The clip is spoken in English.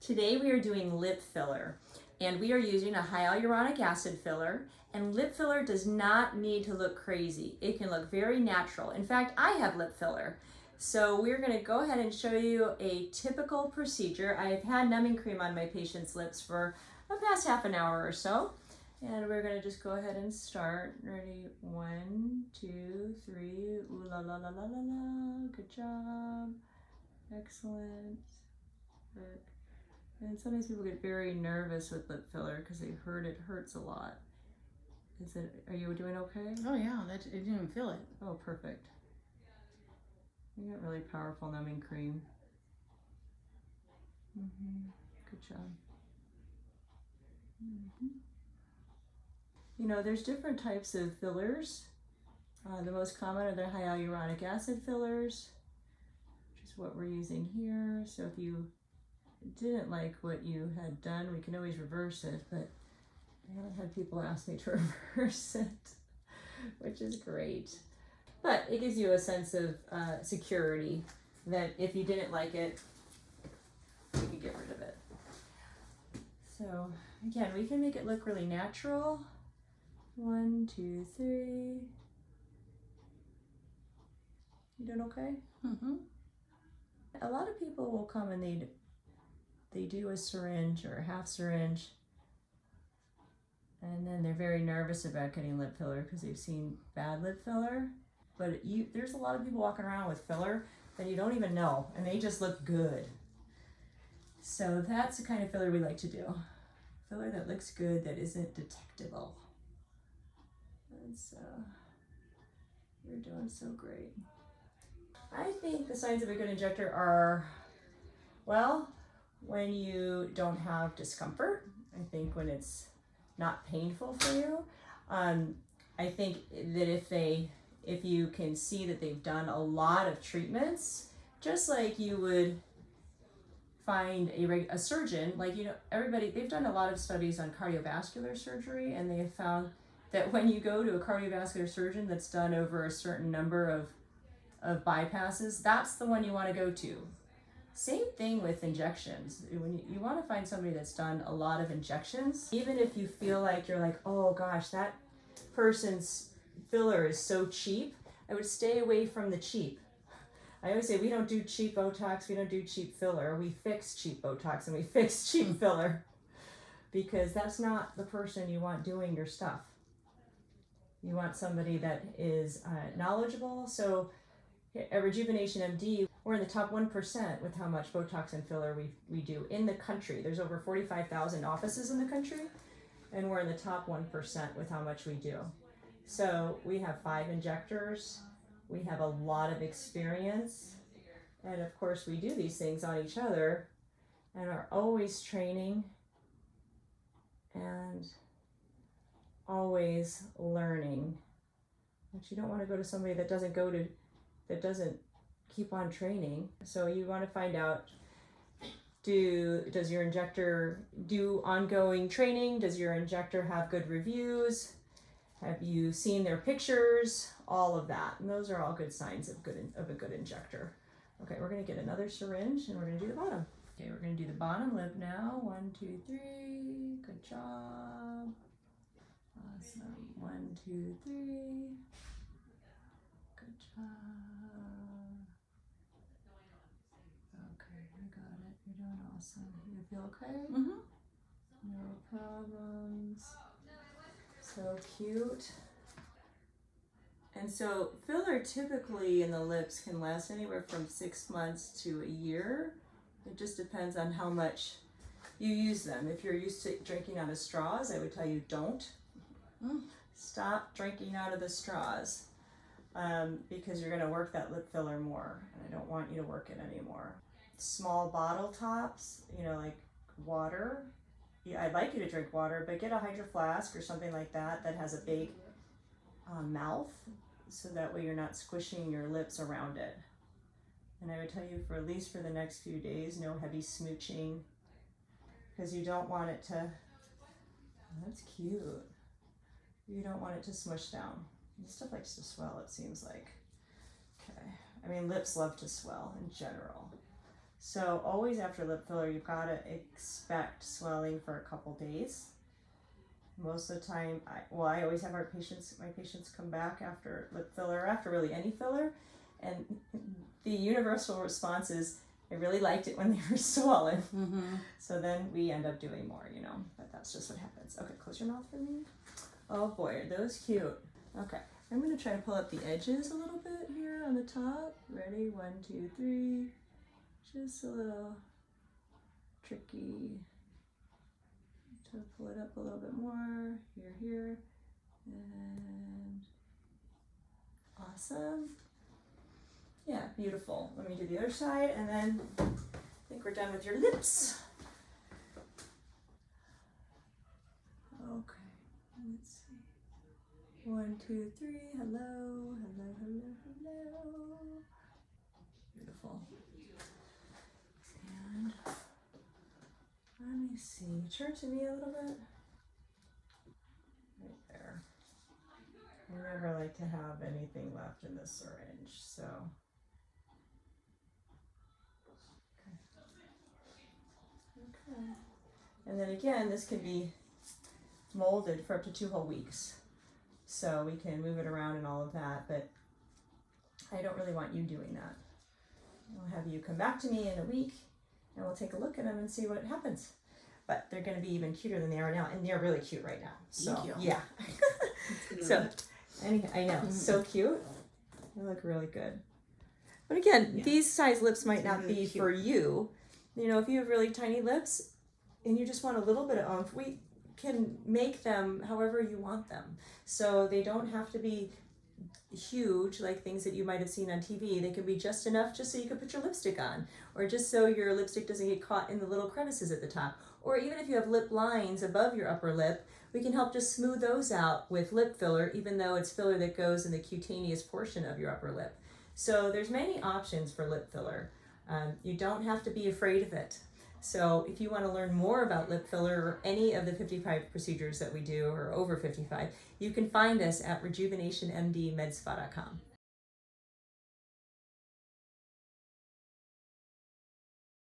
Today we are doing lip filler, and we are using a hyaluronic acid filler, and lip filler does not need to look crazy. It can look very natural. In fact, I have lip filler. So we're gonna go ahead and show you a typical procedure. I've had numbing cream on my patient's lips for the past half an hour or so. And we're gonna just go ahead and start. Ready? 1, 2, 3. Ooh la la la la la la. Good job. Excellent. Good. And sometimes people get very nervous with lip filler because they heard it hurts a lot. Are you doing okay? Oh yeah, I didn't even feel it. Oh, perfect. You got really powerful numbing cream. Good job. You know, there's different types of fillers. The most common are the hyaluronic acid fillers, which is what we're using here. So if you didn't like what you had done, we can always reverse it, but I haven't had people ask me to reverse it, which is great. But it gives you a sense of security that if you didn't like it, you can get rid of it. So again, we can make it look really natural. 1, 2, 3. You doing okay? A lot of people will come and they do a syringe or a half syringe, and then they're very nervous about getting lip filler because they've seen bad lip filler. But there's a lot of people walking around with filler that you don't even know, and they just look good. So that's the kind of filler we like to do. Filler that looks good, that isn't detectable. And so you're doing so great. I think the signs of a good injector are, well, when you don't have discomfort. I think when it's not painful for you. I think that if you can see that they've done a lot of treatments, just like you would find a surgeon, like, you know, they've done a lot of studies on cardiovascular surgery, and they have found that when you go to a cardiovascular surgeon that's done over a certain number of bypasses, that's the one you want to go to. Same thing with injections. When you want to find somebody that's done a lot of injections, even if you feel like you're like, oh gosh, that person's filler is so cheap, I would stay away from the cheap. I always say we don't do cheap Botox, we don't do cheap filler. We fix cheap Botox and we fix cheap filler, because that's not the person you want doing your stuff. You want somebody that is knowledgeable. So at RejuvenationMD, we're in the top 1% with how much Botox and filler we do in the country. There's over 45,000 offices in the country, and we're in the top 1% with how much we do. So we have 5 injectors. We have a lot of experience. And of course, we do these things on each other and are always training and always learning. But you don't want to go to somebody that doesn't keep on training. So you want to find out, does your injector do ongoing training? Does your injector have good reviews? Have you seen their pictures? All of that. And those are all good signs of a good injector. Okay, we're going to get another syringe and we're going to do the bottom. Okay, we're going to do the bottom lip now. 1, 2, 3. Good job. Awesome. 1, 2, 3. Good job. Okay, I got it. You're doing awesome. You feel okay? No problems. So cute. And so filler typically in the lips can last anywhere from 6 months to a year. It just depends on how much you use them. If you're used to drinking out of straws, I would tell you don't. Stop drinking out of the straws, because you're going to work that lip filler more, and I don't want you to work it anymore. Small bottle tops, you know, like water. Yeah, I'd like you to drink water, but get a Hydro Flask or something like that that has a big mouth, so that way you're not squishing your lips around it. And I would tell you, for at least for the next few days, no heavy smooching, because you don't want it to, oh, that's cute. You don't want it to smush down. This stuff likes to swell, it seems like. Okay, I mean, lips love to swell in general. So always after lip filler, you've got to expect swelling for a couple days. Most of the time, I always have my patients come back after lip filler, after really any filler, and the universal response is, I really liked it when they were swollen. Mm-hmm. So then we end up doing more, but that's just what happens. Okay, close your mouth for me. Oh boy, are those cute. Okay, I'm gonna try to pull up the edges a little bit here on the top. Ready? 1, 2, 3. Just a little tricky. Try to pull it up a little bit more. Here, and awesome. Yeah, beautiful. Let me do the other side, and then I think we're done with your lips. Okay, let's see. 1, 2, 3. Hello, hello, hello, hello. Beautiful. And let me see. Turn to me a little bit. Right there. I never like to have anything left in the syringe, so. Okay. And then again, this can be molded for up to 2 whole weeks. So we can move it around and all of that, but I don't really want you doing that. I'll have you come back to me in a week and we'll take a look at them and see what happens. But they're going to be even cuter than they are now, and they're really cute right now. So, Thank you. yeah. So, I know, so cute. They look really good. But again, these size lips might not be for you. If you have really tiny lips and you just want a little bit of oomph, we can make them however you want them. So they don't have to be huge like things that you might have seen on TV. They can be just enough just so you can put your lipstick on, or just so your lipstick doesn't get caught in the little crevices at the top. Or even if you have lip lines above your upper lip, we can help just smooth those out with lip filler, even though it's filler that goes in the cutaneous portion of your upper lip. So there's many options for lip filler. You don't have to be afraid of it. So if you want to learn more about lip filler or any of the 55 procedures that we do, or over 55, you can find us at RejuvenationMDMedspa.com.